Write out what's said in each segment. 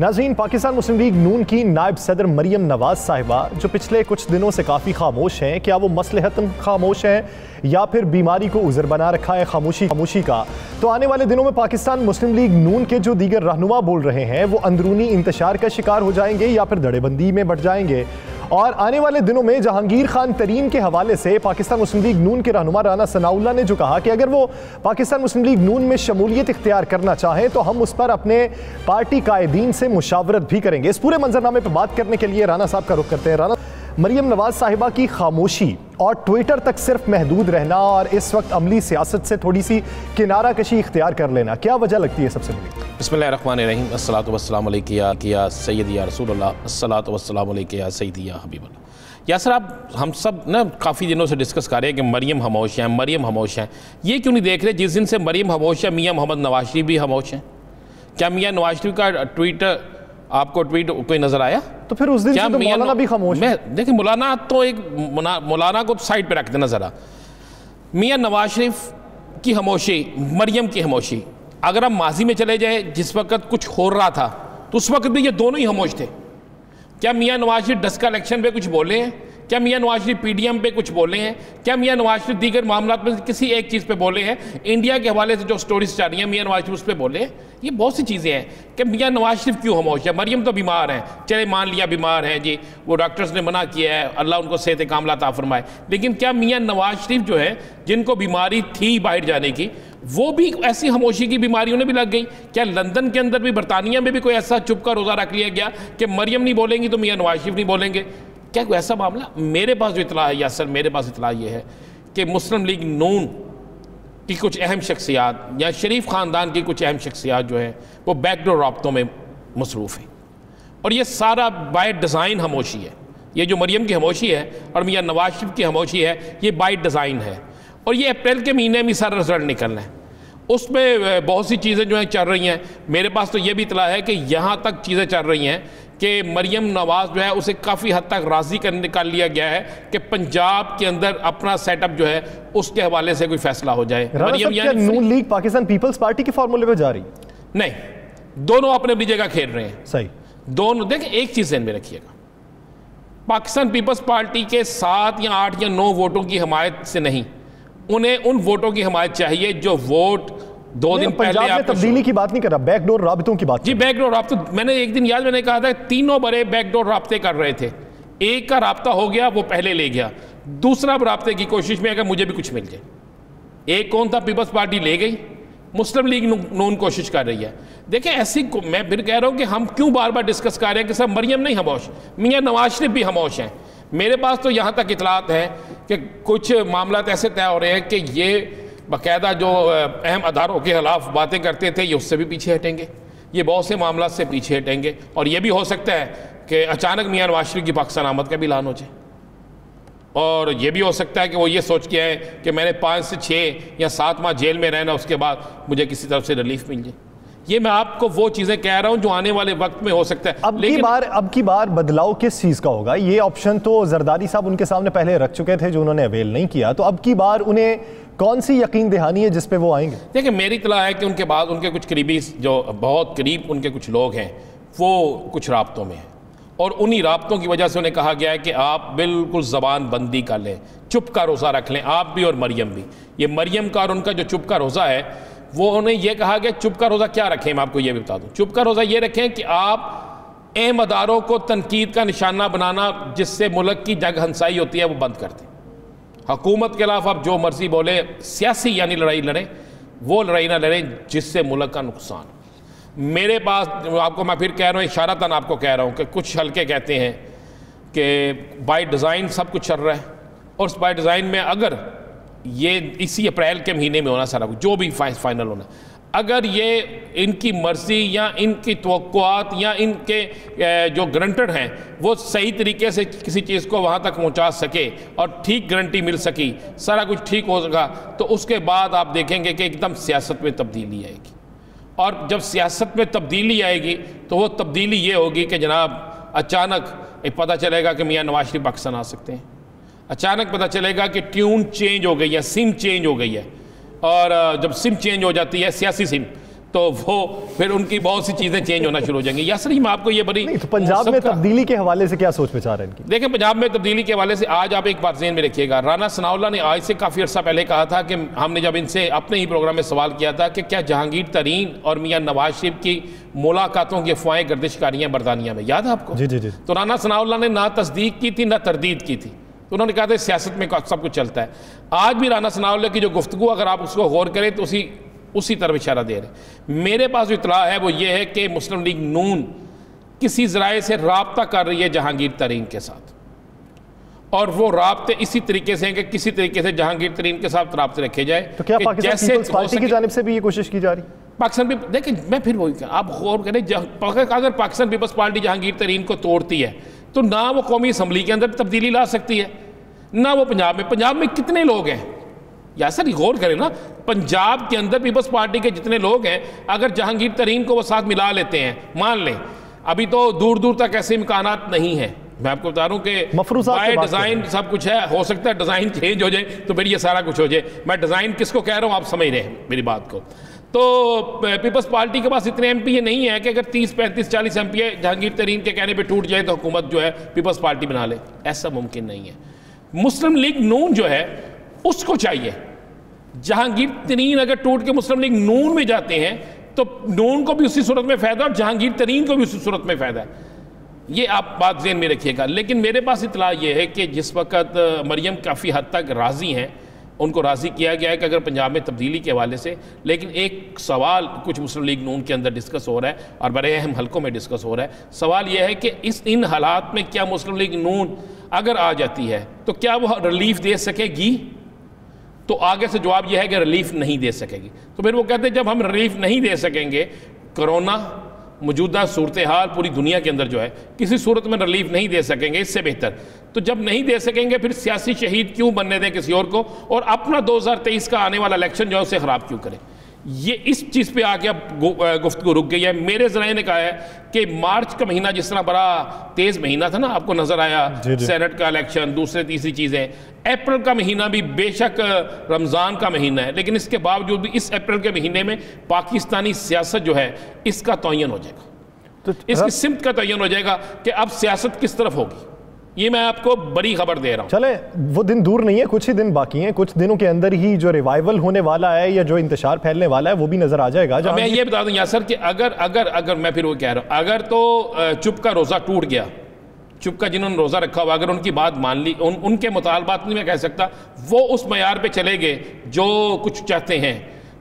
ناظرین، پاکستان مسلم لیگ نون کی نائب صدر مریم نواز صاحبہ جو پچھلے کچھ دنوں سے کافی خاموش ہیں، کیا وہ مصلحتاً خاموش ہیں یا پھر بیماری کو عذر بنا رکھا ہے خاموشی کا؟ تو آنے والے دنوں میں پاکستان مسلم لیگ نون کے جو دیگر رہنما بول رہے ہیں وہ اندرونی انتشار کا شکار ہو جائیں گے یا پھر دھڑے بندی میں بڑھ جائیں گے؟ اور آنے والے دنوں میں جہانگیر خان ترین کے حوالے سے پاکستان مسلم لیگ نون کے رہنما رانا ثناءاللہ نے جو کہا کہ اگر وہ پاکستان مسلم لیگ نون میں شمولیت اختیار کرنا چاہیں تو ہم اس پر اپنے پارٹی قائدین سے مشاورت بھی کریں گے۔ اس پورے منظرنامے پہ بات کرنے کے لیے رانا صاحب کا رخ کرتے ہیں۔ رانا، مریم نواز صاحبہ کی خاموشی اور ٹویٹر تک صرف محدود رہنا اور اس وقت عملی سیاست سے تھوڑی سی کنارہ کشی اختیار کر لینا، کیا وجہ لگتی ہے سب سے بڑی؟ بسم اللہ الرحمن الرحیم، الصلاۃ والسلام علیک یا سیدی یا رسول اللہ، الصلاۃ والسلام علیک یا سیدی یا حبیب اللہ۔ یاسر، آپ ہم سب نا کافی دنوں سے ڈسکس کر رہے ہیں کہ مریم خاموش ہیں، مریم خاموش ہیں۔ یہ کیوں نہیں دیکھ رہے جس دن سے مریم خاموش ہے میاں محمد نواز شریف بھی خاموش ہیں؟ کیا میاں نواز شریف کا ٹویٹ آپ کو کوئی نظر آیا؟ تو پھر اس دن سے تو مولانا بھی خاموش ہے۔ دیکھیں، مولانا تو ایک مولانا کو سائڈ پہ رکھ دینا ذرا۔ میاں نواز شریف کی خاموشی، مریم کی خاموشی، اگر ہم ماضی میں چلے جائیں جس وقت کچھ ہو رہا تھا تو اس وقت بھی یہ دونوں ہی خاموش تھے۔ کیا میاں نواز شریف ڈسکا الیکشن پہ کچھ بولے ہیں؟ کیا Mian Nawaz Sharif P D M پہ کچھ بولے ہیں؟ کیا میاں نواز شریف دیگر معاملات میں کسی ایک چیز پہ بولے ہیں؟ انڈیا کے حوالے سے جو سٹوریز چل رہی ہیں میاں نواز شریف اس پہ بولے ہیں؟ یہ بہت سی چیزیں ہیں کہ میاں نواز شریف کیوں خاموش ہے؟ مریم تو بیمار ہیں، چلے مان لیا بیمار ہیں جی، وہ ڈاکٹرز نے منع کیا ہے، اللہ ان کو صحت کاملہ عطا فرمائے، لیکن کیا میاں نواز شریف جو ہے جن کو بیماری تھی باہر جانے کی، وہ بھی ایسی خاموشی کی بیماری انہیں بھی لگ گئی؟ کیا لندن کے اندر بھی، برطانیہ میں بھی کوئی ایسا چپ کا روزہ رکھ لیا گیا کہ مریم نہیں بولیں گی تو میاں نواز شریف نہیں بولیں گے؟ کیا کوئی ایسا معاملہ؟ میرے پاس جو اطلاع ہے یاسر، میرے پاس اطلاع یہ ہے کہ مسلم لیگ نون کی کچھ اہم شخصیات یا شریف خاندان کی کچھ اہم شخصیات جو ہیں وہ بیک ڈور رابطوں میں مصروف ہیں، اور یہ سارا بائی ڈیزائن خاموشی ہے۔ یہ جو مریم کی خاموشی ہے اور میاں نواز شریف کی خاموشی ہے، یہ بائی ڈیزائن ہے، اور یہ اپریل کے مہینے میں سارا رزلٹ نکلنا ہے۔ اس میں بہت سی چیزیں جو ہیں چل رہی ہیں۔ میرے پاس تو یہ بھی اطلاع ہے کہ یہاں تک چیزیں چل رہی ہیں کہ مریم نواز جو ہے اسے کافی حد تک راضی کر لیا گیا ہے کہ پنجاب کے اندر اپنا سیٹ اپ جو ہے اس کے حوالے سے کوئی فیصلہ ہو جائے۔ کیا نون لیگ پاکستان پیپلز پارٹی کے فارمولے پہ جا رہی؟ نہیں، دونوں اپنے اپنی جگہ کھیل رہے ہیں۔ صحیح، دونوں دیکھیں، ایک چیز ذہن میں رکھیے گا، پاکستان پیپلز پارٹی کے 7 یا 8 یا 9 ووٹوں کی حمایت سے نہیں، انہیں ان ووٹوں کی حمایت چاہیے جو ووٹ 2 دن پہلے پنجاب میں تبدیلی کی بات نہیں کر رہا، بیک ڈور رابطوں کی بات۔ جی، بیک ڈور رابطہ، میں نے ایک دن یاد میں نے کہا تھا تینوں بڑے بیک ڈور رابطے کر رہے تھے۔ ایک کا رابطہ ہو گیا، وہ پہلے لے گیا، دوسرا رابطے کی کوشش میں اگر مجھے بھی کچھ مل جائے۔ ایک کون تھا؟ پیپلز پارٹی لے گئی، مسلم لیگ نون کوشش کر رہی ہے۔ دیکھیں، ایسی میں پھر کہہ رہا ہوں کہ ہم کیوں بار بار ڈسکس کر رہے ہیں کہ صرف مریم نہیں خاموش، میاں نواز شریف بھی خاموش ہیں۔ میرے پاس تو یہاں تک اطلاعات ہیں کہ کچھ معاملات ایسے طے ہو رہے ہیں کہ یہ باقاعدہ جو اہم اداروں کے خلاف باتیں کرتے تھے یہ اس سے بھی پیچھے ہٹیں گے، یہ بہت سے معاملات سے پیچھے ہٹیں گے، اور یہ بھی ہو سکتا ہے کہ اچانک میاں نواز شریف کی پاکستان آمد کا بھی اعلان ہو جائے، اور یہ بھی ہو سکتا ہے کہ وہ یہ سوچ کے آئے کہ میں نے 5 سے 6 یا 7 ماہ جیل میں رہنا، اس کے بعد مجھے کسی طرف سے ریلیف مل جائے۔ یہ میں آپ کو وہ چیزیں کہہ رہا ہوں جو آنے والے وقت میں ہو سکتا ہے۔ اب کی بار بدلاؤ کس چیز کا ہوگا؟ یہ آپشن تو زرداری صاحب ان کے سامنے پہلے رکھ چکے تھے جو انہوں نے اویل نہیں کیا، تو اب کی بار انہیں کون سی یقین دہانی ہے جس پہ وہ آئیں گے؟ دیکھیں، میری اطلاع ہے کہ ان کے بعد ان کے کچھ قریبی، جو بہت قریب ان کے کچھ لوگ ہیں، وہ کچھ رابطوں میں ہیں، اور انہی رابطوں کی وجہ سے انہیں کہا گیا ہے کہ آپ بالکل زبان بندی کر لیں، چپ کا روزہ رکھ لیں، آپ بھی اور مریم بھی۔ یہ مریم کا اور ان کا جو چپ کا روزہ ہے، وہ انہیں یہ کہا گیا چپ کا روزہ کیا رکھیں، میں آپ کو یہ بھی بتا دوں۔ چپ کا روزہ یہ رکھیں کہ آپ اہم اداروں کو تنقید کا نشانہ بنانا جس سے ملک کی جنگ ہنسائی ہوتی ہے وہ بند کر دیں۔ حکومت کے خلاف آپ جو مرضی بولیں، سیاسی یعنی لڑائی لڑیں، وہ لڑائی نہ لڑیں جس سے ملک کا نقصان۔ میرے پاس آپ کو میں پھر کہہ رہا ہوں، اشارتاً آپ کو کہہ رہا ہوں کہ کچھ حلقے کہتے ہیں کہ بائی ڈیزائن سب کچھ چل رہا ہے، اور اس بائی ڈیزائن میں اگر یہ اسی اپریل کے مہینے میں ہونا سارا کچھ جو بھی فائنل ہونا، اگر یہ ان کی مرضی یا ان کی توقعات یا ان کے جو گرنٹڈ ہیں وہ صحیح طریقے سے کسی چیز کو وہاں تک پہنچا سکے اور ٹھیک گارنٹی مل سکی، سارا کچھ ٹھیک ہو سکا، تو اس کے بعد آپ دیکھیں گے کہ ایک دم سیاست میں تبدیلی آئے گی، اور جب سیاست میں تبدیلی آئے گی تو وہ تبدیلی یہ ہوگی کہ جناب اچانک پتہ چلے گا کہ میاں نواز شریف پاکستان آ سکتے ہیں، اچانک پتہ چلے گا کہ ٹیون چینج ہو گئی ہے، سم چینج ہو گئی ہے، اور جب سم چینج ہو جاتی ہے سیاسی سم تو وہ پھر ان کی بہت سی چیزیں چینج ہونا شروع ہو جائیں گی. یاسر جی میں آپ کو یہ بڑی نہیں تو پنجاب میں تبدیلی کے حوالے سے کیا سوچ بچار ہے ان کی؟ دیکھیں پنجاب میں تبدیلی کے حوالے سے آج آپ ایک بات ذہن میں رکھیے گا, رانا ثناء اللہ نے آج سے کافی عرصہ پہلے کہا تھا کہ ہم نے جب ان سے اپنے ہی پروگرام میں سوال کیا تھا کہ کیا جہانگیر ترین اور میاں نواز شریف کی ملاقاتوں کی افواہیں گردش کاریاں برطانیہ میں, یاد ہے آپ کو؟ جی جی جی. تو رانا ثناء اللہ نے نہ تصدیق کی تھی نہ تردید کی تھی, تو انہوں نے کہا تھا سیاست میں سب کچھ چلتا ہے. آج بھی رانا ثناء اللہ کی جو گفتگو اگر آپ اس کو غور کریں تو اسی طرف اشارہ دے رہے ہیں. میرے پاس جو اطلاع ہے وہ یہ ہے کہ مسلم لیگ نون کسی ذرائع سے رابطہ کر رہی ہے جہانگیر ترین کے ساتھ, اور وہ رابطے اسی طریقے سے ہیں کہ کسی طریقے سے جہانگیر ترین کے ساتھ رابطے رکھے جائے. تو کیا پاکستان پیپلز پارٹی کی جانب سے بھی یہ کوشش کی جا رہی ہے؟ پاکستان بھی دیکھیں, میں پھر وہی کہ آپ غور کریں, اگر پاکستان پیپلز پارٹی جہانگیر ترین کو توڑتی ہے تو نہ وہ قومی اسمبلی کے اندر تبدیلی لا سکتی ہے نہ وہ پنجاب میں کتنے لوگ ہیں یاسر غور کریں نا, پنجاب کے اندر پیپلز پارٹی کے جتنے لوگ ہیں اگر جہانگیر ترین کو وہ ساتھ ملا لیتے ہیں, مان لیں ابھی تو دور دور تک ایسے امکانات نہیں ہیں, میں آپ کو بتا رہا ہوں کہ بائی ڈیزائن سب کچھ ہے, ہو سکتا ہے ڈیزائن چینج ہو جائے تو پھر یہ سارا کچھ ہو جائے. میں ڈیزائن کس کو کہہ رہا ہوں آپ سمجھ رہے ہیں میری بات کو. تو پیپلز پارٹی کے پاس اتنے ایم پی نہیں ہے کہ اگر 30 35 40 ایم پی جہانگیر ترین کے کہنے پہ ٹوٹ جائے تو حکومت جو ہے پیپلز پارٹی بنا لے, ایسا ممکن نہیں ہے. مسلم لیگ نون جو ہے اس کو چاہیے, جہانگیر ترین اگر ٹوٹ کے مسلم لیگ نون میں جاتے ہیں تو نون کو بھی اسی صورت میں فائدہ اور جہانگیر ترین کو بھی اسی صورت میں فائدہ ہے. یہ آپ بات ذہن میں رکھیے گا. لیکن میرے پاس اطلاع یہ ہے کہ جس وقت مریم کافی حد تک راضی ہیں, ان کو راضی کیا گیا ہے کہ اگر پنجاب میں تبدیلی کے حوالے سے, لیکن ایک سوال کچھ مسلم لیگ نون کے اندر ڈسکس ہو رہا ہے اور بڑے اہم حلقوں میں ڈسکس ہو رہا ہے. سوال یہ ہے کہ ان حالات میں کیا مسلم لیگ نون اگر آ جاتی ہے تو کیا وہ ریلیف دے سکے گی؟ تو آگے سے جواب یہ ہے کہ ریلیف نہیں دے سکے گی. تو پھر وہ کہتے ہیں جب ہم ریلیف نہیں دے سکیں گے, کرونا موجودہ صورتحال پوری دنیا کے اندر جو ہے کسی صورت میں ریلیف نہیں دے سکیں گے, اس سے بہتر تو جب نہیں دے سکیں گے پھر سیاسی شہید کیوں بننے دیں کسی اور کو, اور اپنا 2023 کا آنے والا الیکشن جو ہے اسے خراب کیوں کریں. یہ اس چیز پہ آ کے اب گفتگو رک گئی ہے. میرے ذرائع نے کہا ہے کہ مارچ کا مہینہ جس طرح بڑا تیز مہینہ تھا نا, آپ کو نظر آیا سینٹ کا الیکشن, دوسرے تیسری چیزیں, اپریل کا مہینہ بھی بے شک رمضان کا مہینہ ہے, لیکن اس کے باوجود بھی اس اپریل کے مہینے میں پاکستانی سیاست جو ہے اس کا تعین ہو جائے گا, اس کی سمت کا تعین ہو جائے گا کہ اب سیاست کس طرف ہوگی. یہ میں آپ کو بڑی خبر دے رہا ہوں. چلیں وہ دن دور نہیں ہے, کچھ ہی دن باقی ہیں, کچھ دنوں کے اندر ہی جو ریوائیول ہونے والا ہے یا جو انتشار پھیلنے والا ہے وہ بھی نظر آ جائے گا. میں یہ بتا دوں یاسر کہ اگر میں پھر وہ کہہ رہا ہوں, اگر تو چپ کا روزہ ٹوٹ گیا, چپ کا جنہوں نے روزہ رکھا ہوا اگر ان کی بات مان لی, ان کے مطالبات نہیں میں کہہ سکتا, وہ اس معیار پہ چلے گئے جو کچھ چاہتے ہیں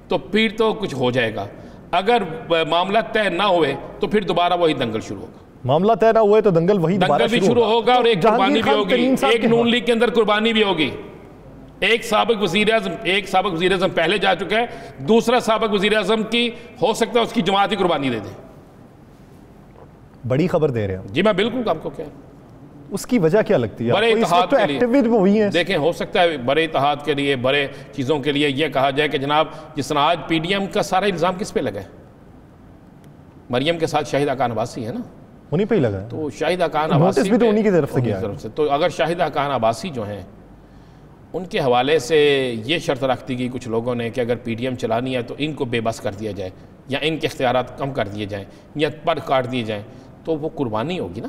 تو پھر تو کچھ ہو جائے گا. اگر معاملہ طے نہ ہوئے تو پھر دوبارہ وہی دنگل شروع ہوگا. معاملہ طے نہ ہوئے تو دنگل بھی شروع ہوگا اور ایک قربانی بھی ہوگی, ایک نون لیگ کے اندر قربانی بھی ہوگی. ایک سابق وزیر اعظم پہلے جا چکا ہے, دوسرا سابق وزیر اعظم کی ہو سکتا ہے اس کی جماعت ہی قربانی دے دے. بڑی خبر دے رہے ہیں جی. میں بالکل آپ کو کہہ رہا ہوں, اس کی وجہ کیا لگتی ہے؟ بڑے اتحاد کے لیے دیکھیں, ہو سکتا ہے بڑے اتحاد کے لیے, بڑے چیزوں کے لیے یہ کہا جائے کہ جناب جس طرح آج پی ڈی ایم کا سارا الزام کس پہ لگا ہے, مریم کے ساتھ شاہد حقان عباسی ہے نا, انہی پہ ہی لگا ہے. تو شاہد حقان عباسی بھی تو انہی کی طرف سے کیا ہے. تو اگر شاہد حقان عباسی جو ہیں ان کے حوالے سے یہ شرط رکھ دی گئی کچھ لوگوں نے کہ اگر پی ڈی ایم چلانی ہے تو ان کو بے بس کر دیا جائے یا ان کے اختیارات کم کر دیے جائیں یا پر کاٹ دیے جائیں, تو وہ قربانی ہوگی نا.